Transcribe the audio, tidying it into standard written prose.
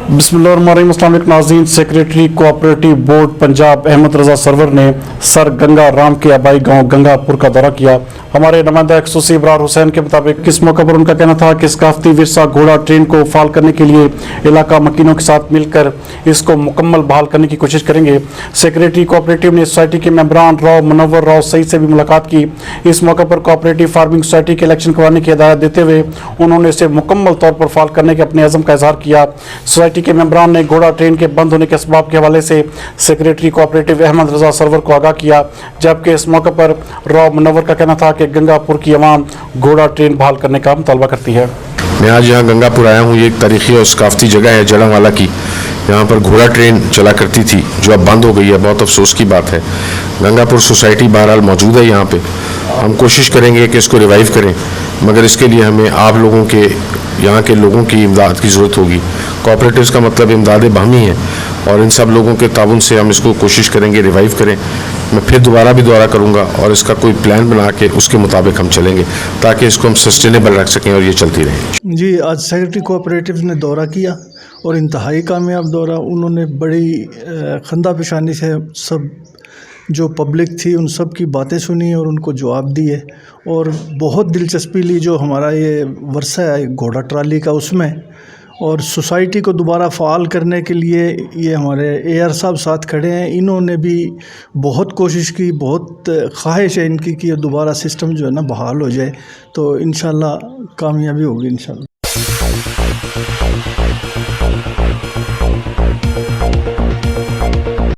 बिस्मिल्लाहिर्रहमानिर्रहीम। अस्सलाम वालेकुम नाज़रीन। Secretary cooperative board Punjab Ahmad Raza Sarwar ने सर गंगा राम के आबाई गांव गंगापुर का दौरा किया। हमारे नुमाइंदा खसूसी इब्रार हुसैन के मुताबिक इस मौके पर उनका कहना था कि सकाफती विरसा घोड़ा ट्रेन को फाल करने के लिए इलाका मकीनों के साथ मिलकर इसको मुकम्मल बहाल करने की कोशिश करेंगे। सेक्रेटरी कोऑपरेटिव ने सोसाइटी के मेंबरान राव मुनव्वर राव सईद से भी मुलाकात की। इस मौके पर कोऑपरेटिव फार्मिंग सोसाइटी के इलेक्शन करवाने की हिदायत देते हुए उन्होंने इसे मुकम्मल तौर पर फाल करने के अपने अज़म का इजहार किया। सोसाइटी के मेंबरान ने घोड़ा ट्रेन के बंद होने के असबाब के हवाले से secretary cooperative Ahmad Raza server को आगाह किया, जबकि इस मौके पर राव मुनव्वर का कहना था कि गंगापुर की अवाम घोड़ा ट्रेन बहाल करने का मुतालबा करती है। मैं आज यहाँ गंगापुर आया हूँ। ये एक तारीखी और सकाफती जगह है जड़ांवाला की। यहाँ पर घोड़ा ट्रेन चला करती थी जो अब बंद हो गई है। बहुत अफसोस की बात है। गंगापुर सोसाइटी बहरहाल मौजूद है यहाँ पे। हम कोशिश करेंगे कि इसको रिवाइव करें, मगर इसके लिए हमें आप लोगों के, यहाँ के लोगों की इमदाद की ज़रूरत होगी। कोऑपरेटिव्स का मतलब इमदाद बाहमी है और इन सब लोगों के ताउन से हम इसको कोशिश करेंगे रिवाइव करें। मैं फिर दोबारा भी दौरा करूँगा और इसका कोई प्लान बना के उसके मुताबिक हम चलेंगे ताकि इसको हम सस्टेनेबल रख सकें और ये चलती रहे। जी, आज सेक्रेटरी कोऑपरेटिव ने दौरा किया और इंतहाई कामयाब दौरा। उन्होंने बड़ी खंदा पेशानी से सब जो पब्लिक थी उन सब की बातें सुनी और उनको जवाब दिए और बहुत दिलचस्पी ली जो हमारा ये वर्षा है घोड़ा ट्राली का उसमें। और सोसाइटी को दोबारा फ़ाल करने के लिए ये हमारे AR साहब साथ खड़े हैं। इन्होंने भी बहुत कोशिश की, बहुत ख्वाहिश है इनकी कि दोबारा सिस्टम जो है ना बहाल हो जाए, तो इंशाल्लाह कामयाबी होगी इंशाल्लाह।